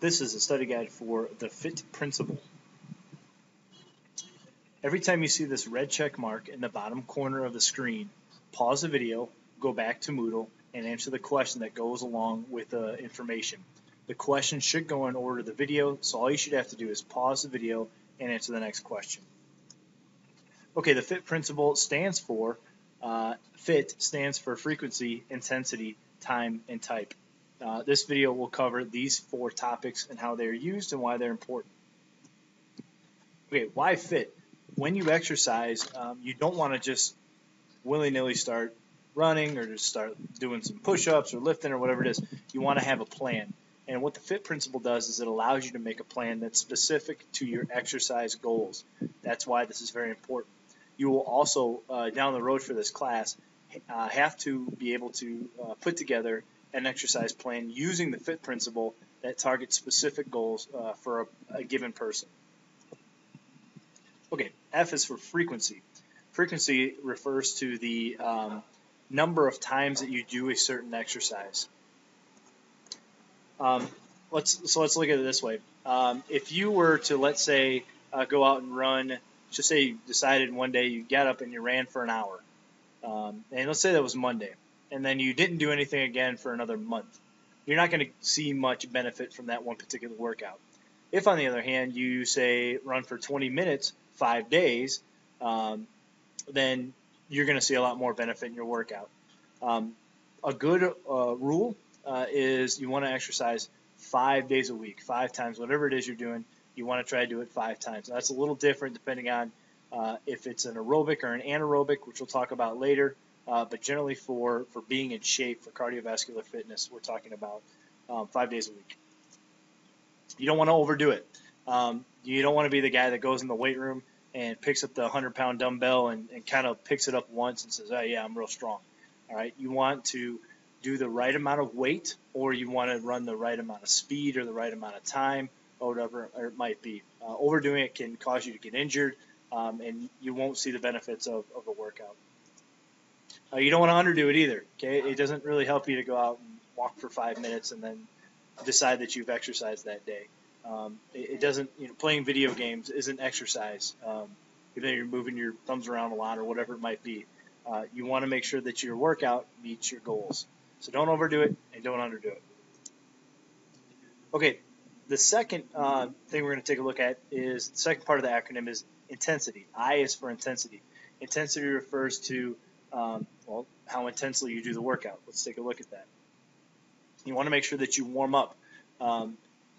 This is a study guide for the Fitt principle. Every time you see this red check mark in the bottom corner of the screen, pause the video, go back to Moodle, and answer the question that goes along with the information. The question should go in order of the video, so all you should have to do is pause the video and answer the next question. Okay, the Fitt principle stands for, Fitt stands for frequency, intensity, time, and type. This video will cover these 4 topics and how they're used and why they're important. Okay, why Fitt? When you exercise, you don't want to just willy-nilly start running or just start doing some push-ups or lifting or whatever it is. You want to have a plan. And what the Fitt principle does is it allows you to make a plan that's specific to your exercise goals. That's why this is very important. You will also, down the road for this class, have to be able to put together an exercise plan using the Fitt principle that targets specific goals for a given person. Okay, F is for frequency. Frequency refers to the number of times that you do a certain exercise. Let's look at it this way. If you were to, let's say, go out and run, just say you decided one day you got up and you ran for an hour, and let's say that was Monday, and then you didn't do anything again for another month. You're not going to see much benefit from that one particular workout. If, on the other hand, you say run for 20 minutes, 5 days, then you're going to see a lot more benefit in your workout. A good rule is you want to exercise 5 days a week, 5 times, whatever it is you're doing, you want to try to do it 5 times. Now, that's a little different depending on if it's an aerobic or an anaerobic, which we'll talk about later. But generally for being in shape, for cardiovascular fitness, we're talking about 5 days a week. You don't want to overdo it. You don't want to be the guy that goes in the weight room and picks up the 100-pound dumbbell and kind of picks it up once and says, oh, yeah, I'm real strong. All right, you want to do the right amount of weight, or you want to run the right amount of speed or the right amount of time, or whatever it might be. Overdoing it can cause you to get injured, and you won't see the benefits of the workout. You don't want to underdo it either. Okay, it doesn't really help you to go out and walk for 5 minutes and then decide that you've exercised that day. It doesn't, playing video games isn't exercise. Even though you're moving your thumbs around a lot or whatever it might be. You want to make sure that your workout meets your goals. So don't overdo it and don't underdo it. Okay, the second thing we're going to take a look at is the second part of the acronym is intensity. I is for intensity. Intensity refers to, how intensely you do the workout. Let's take a look at that. You want to make sure that you warm up.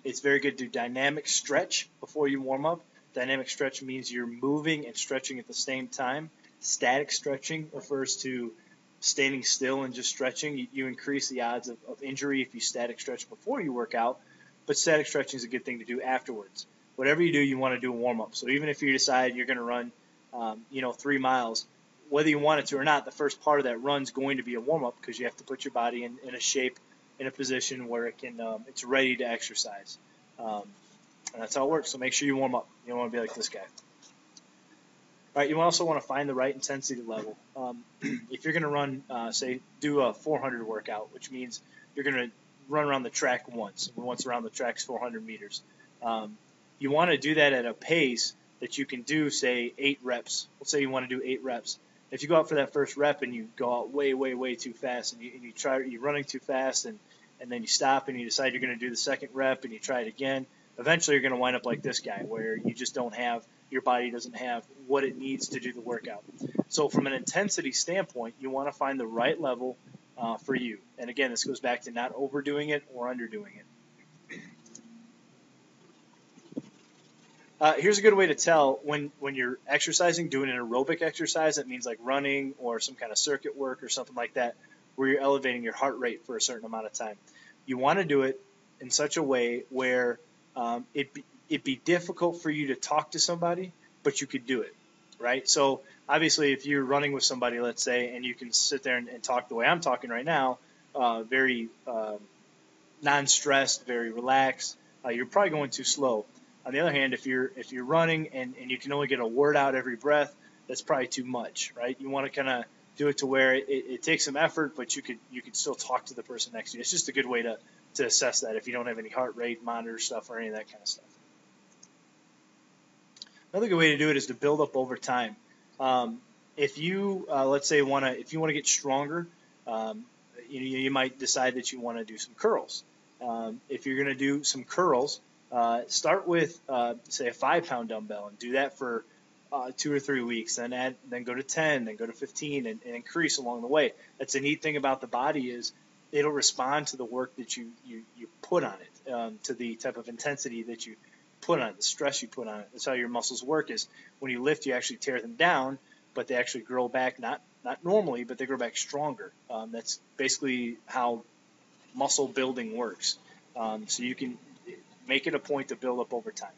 It's very good to do dynamic stretch before you warm up. Dynamic stretch means you're moving and stretching at the same time. Static stretching refers to standing still and just stretching. You increase the odds of injury if you static stretch before you work out, but static stretching is a good thing to do afterwards. Whatever you do, you want to do a warm-up. So even if you decide you're going to run, 3 miles, whether you want it to or not, the first part of that run is going to be a warm-up because you have to put your body in a shape, in a position where it's ready to exercise. And that's how it works. So make sure you warm up. You don't want to be like this guy. All right, you also want to find the right intensity level. If you're going to run, say, do a 400 workout, which means you're going to run around the track once. Once around the track is 400 meters. You want to do that at a pace that you can do, say, 8 reps. Let's say you want to do 8 reps. If you go out for that first rep and you go out way, way, way too fast, and you're running too fast, and then you stop and you decide you're going to do the second rep and you try it again, eventually you're going to wind up like this guy, where you just don't have, your body doesn't have what it needs to do the workout. So from an intensity standpoint, you want to find the right level for you. And again, this goes back to not overdoing it or underdoing it. Here's a good way to tell when you're exercising, doing an aerobic exercise. That means like running or some kind of circuit work or something like that, where you're elevating your heart rate for a certain amount of time. You want to do it in such a way where it'd be difficult for you to talk to somebody, but you could do it, right? So obviously if you're running with somebody, let's say, and you can sit there and talk the way I'm talking right now, very non-stressed, very relaxed, you're probably going too slow. On the other hand, if you're running and you can only get a word out every breath, that's probably too much, right? You want to kind of do it to where it takes some effort, but you could still talk to the person next to you. It's just a good way to assess that if you don't have any heart rate monitor stuff or any of that kind of stuff. Another good way to do it is to build up over time. If you let's say if you want to get stronger, you might decide that you want to do some curls. If you're going to do some curls, start with say a 5-pound dumbbell and do that for 2 or 3 weeks. Then go to 10, then go to 15, and increase along the way. That's the neat thing about the body is it'll respond to the work that you put on it, to the type of intensity that you put on it, the stress you put on it. That's how your muscles work. Is when you lift, you actually tear them down, but they actually grow back not normally, but they grow back stronger. That's basically how muscle building works. So you can make it a point to build up over time.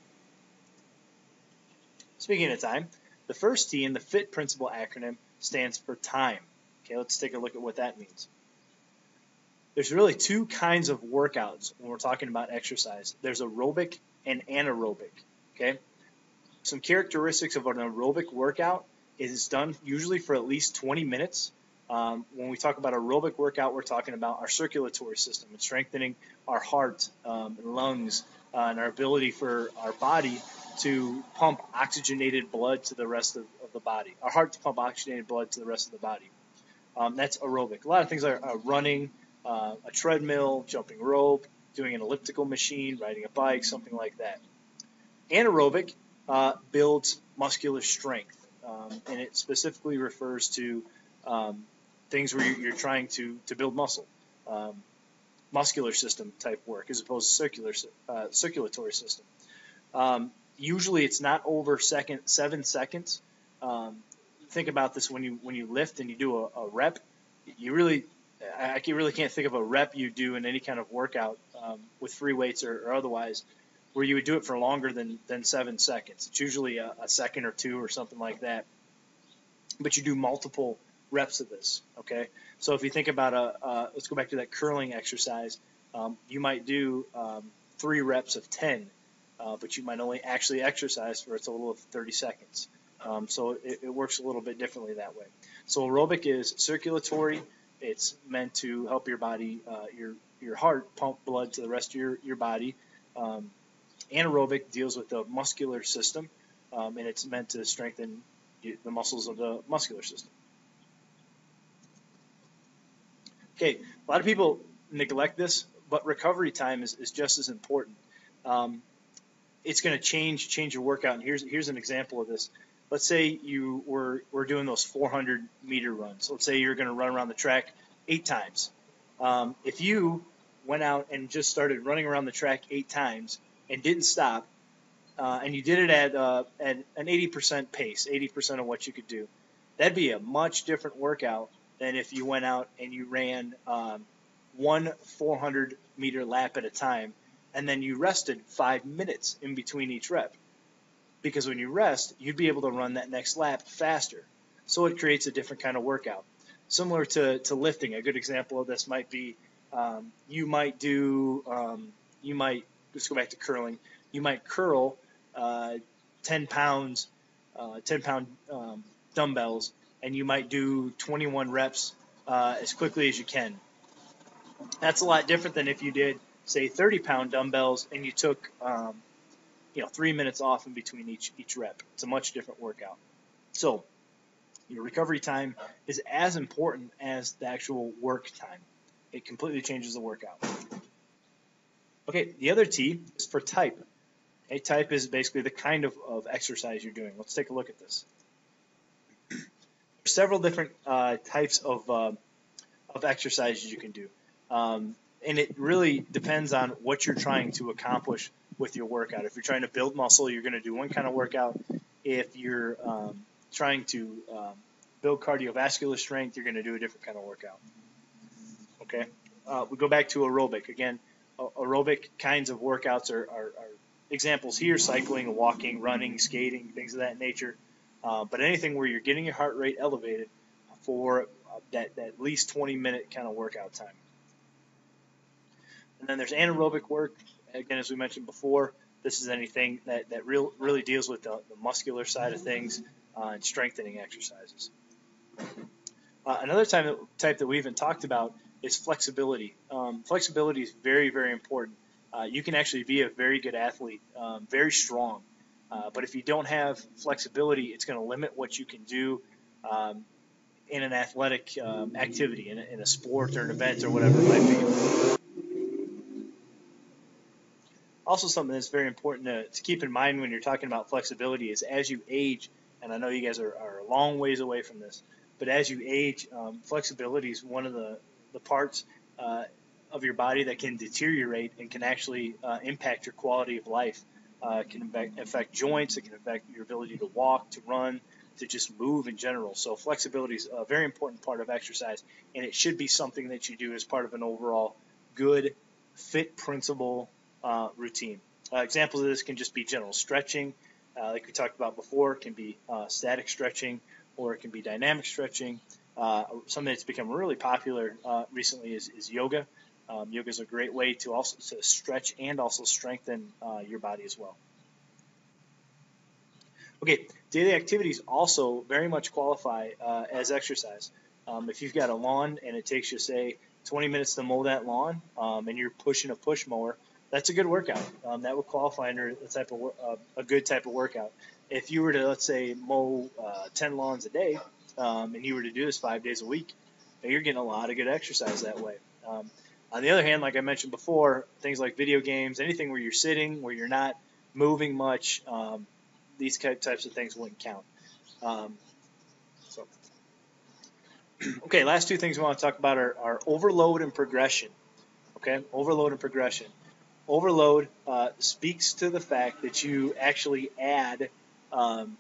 Speaking of time, the first T in the Fitt principle acronym stands for time. Okay, let's take a look at what that means. There's really two kinds of workouts when we're talking about exercise. There's aerobic and anaerobic. Okay, some characteristics of an aerobic workout is done usually for at least 20 minutes. When we talk about aerobic workout, we're talking about our circulatory system and strengthening our heart and lungs and our ability for our body to pump oxygenated blood to the rest of the body. Our heart to pump oxygenated blood to the rest of the body. That's aerobic. A lot of things are running, a treadmill, jumping rope, doing an elliptical machine, riding a bike, something like that. Anaerobic builds muscular strength, and it specifically refers to things where you're trying to build muscle, muscular system type work as opposed to circulatory system. Usually it's not over 7 seconds. Think about this when you lift and you do a rep. I really can't think of a rep you do in any kind of workout with free weights or otherwise where you would do it for longer than 7 seconds. It's usually a second or two or something like that. But you do multiple reps of this, okay? So if you think about let's go back to that curling exercise. You might do 3 reps of 10, but you might only actually exercise for a total of 30 seconds. So it works a little bit differently that way. So aerobic is circulatory. It's meant to help your body, your heart pump blood to the rest of your body. Anaerobic deals with the muscular system, and it's meant to strengthen the muscles of the muscular system. Okay, a lot of people neglect this, but recovery time is just as important. It's going to change your workout, and here's an example of this. Let's say you were doing those 400-meter runs. Let's say you're going to run around the track 8 times. If you went out and just started running around the track 8 times and didn't stop, and you did it at an 80% pace, 80% of what you could do, that'd be a much different workout than if you went out and you ran one 400-meter lap at a time, and then you rested 5 minutes in between each rep. Because when you rest, you'd be able to run that next lap faster. So it creates a different kind of workout. Similar to lifting, a good example of this might be you might, let's go back to curling, you might curl 10 pound dumbbells, and you might do 21 reps as quickly as you can. That's a lot different than if you did, say, 30-pound dumbbells and you took 3 minutes off in between each rep. It's a much different workout. So your recovery time is as important as the actual work time. It completely changes the workout. Okay, the other T is for type. Okay, type is basically the kind of exercise you're doing. Let's take a look at this. There's several different types of exercises you can do. And it really depends on what you're trying to accomplish with your workout. If you're trying to build muscle, you're going to do one kind of workout. If you're trying to build cardiovascular strength, you're going to do a different kind of workout. Okay, we go back to aerobic. Again, aerobic kinds of workouts are examples here: cycling, walking, running, skating, things of that nature. But anything where you're getting your heart rate elevated for that at least 20-minute kind of workout time. And then there's anaerobic work. Again, as we mentioned before, this is anything that really deals with the muscular side of things and strengthening exercises. Another type that we haven't talked about is flexibility. Flexibility is very, very important. You can actually be a very good athlete, very strong, but if you don't have flexibility, it's going to limit what you can do um, in an athletic activity, in a sport or an event or whatever it might be. Also, something that's very important to keep in mind when you're talking about flexibility is as you age, and I know you guys are a long ways away from this, but as you age, flexibility is one of the parts uh, of your body that can deteriorate and can actually impact your quality of life. It can affect joints, it can affect your ability to walk, to run, to just move in general. So flexibility is a very important part of exercise, and it should be something that you do as part of an overall good, fit principle routine. Examples of this can just be general stretching, like we talked about before. It can be static stretching, or it can be dynamic stretching. Something that's become really popular recently is yoga. Yoga is a great way to also to stretch and also strengthen your body as well. Okay, daily activities also very much qualify as exercise. If you've got a lawn and it takes you, say, 20 minutes to mow that lawn, and you're pushing a push mower, that's a good workout. That would qualify under the type of a good type of workout. If you were to, let's say, mow 10 lawns a day, and you were to do this 5 days a week, you're getting a lot of good exercise that way. On the other hand, like I mentioned before, things like video games, anything where you're sitting, where you're not moving much, these types of things wouldn't count. Um, so, okay, last two things we want to talk about are overload and progression. Okay, overload and progression. Overload speaks to the fact that you actually add um,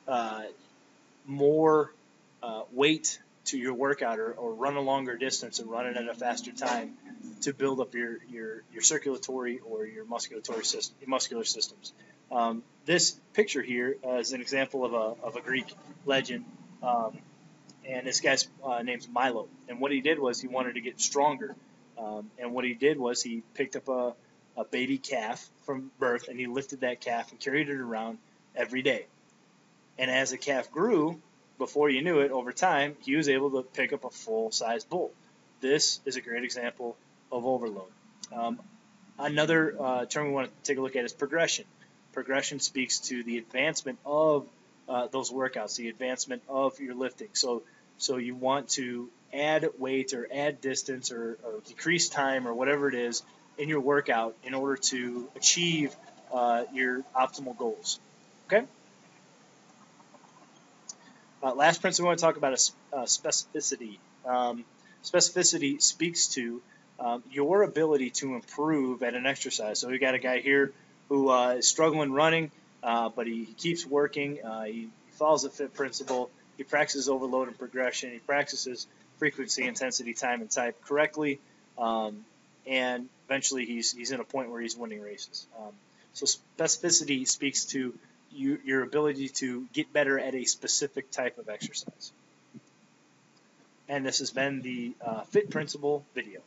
uh, more weight to your workout, or run a longer distance and run it at a faster time to build up your circulatory or your muscular systems. This picture here is an example of a Greek legend, um, and this guy's name's Milo. And what he did was he wanted to get stronger, and what he did was he picked up a baby calf from birth, and he lifted that calf and carried it around every day. And as the calf grew, before you knew it, over time, he was able to pick up a full-size bull. This is a great example of overload. Another term we want to take a look at is progression. Progression speaks to the advancement of those workouts, the advancement of your lifting. So you want to add weight or add distance or decrease time or whatever it is in your workout in order to achieve your optimal goals. Okay? Last principle we want to talk about is specificity. Specificity speaks to your ability to improve at an exercise. So we got a guy here who is struggling running, but he keeps working. He follows the Fitt principle. He practices overload and progression. He practices frequency, intensity, time, and type correctly, and eventually he's in a point where he's winning races. So specificity speaks to your ability to get better at a specific type of exercise. And this has been the Fitt Principle video.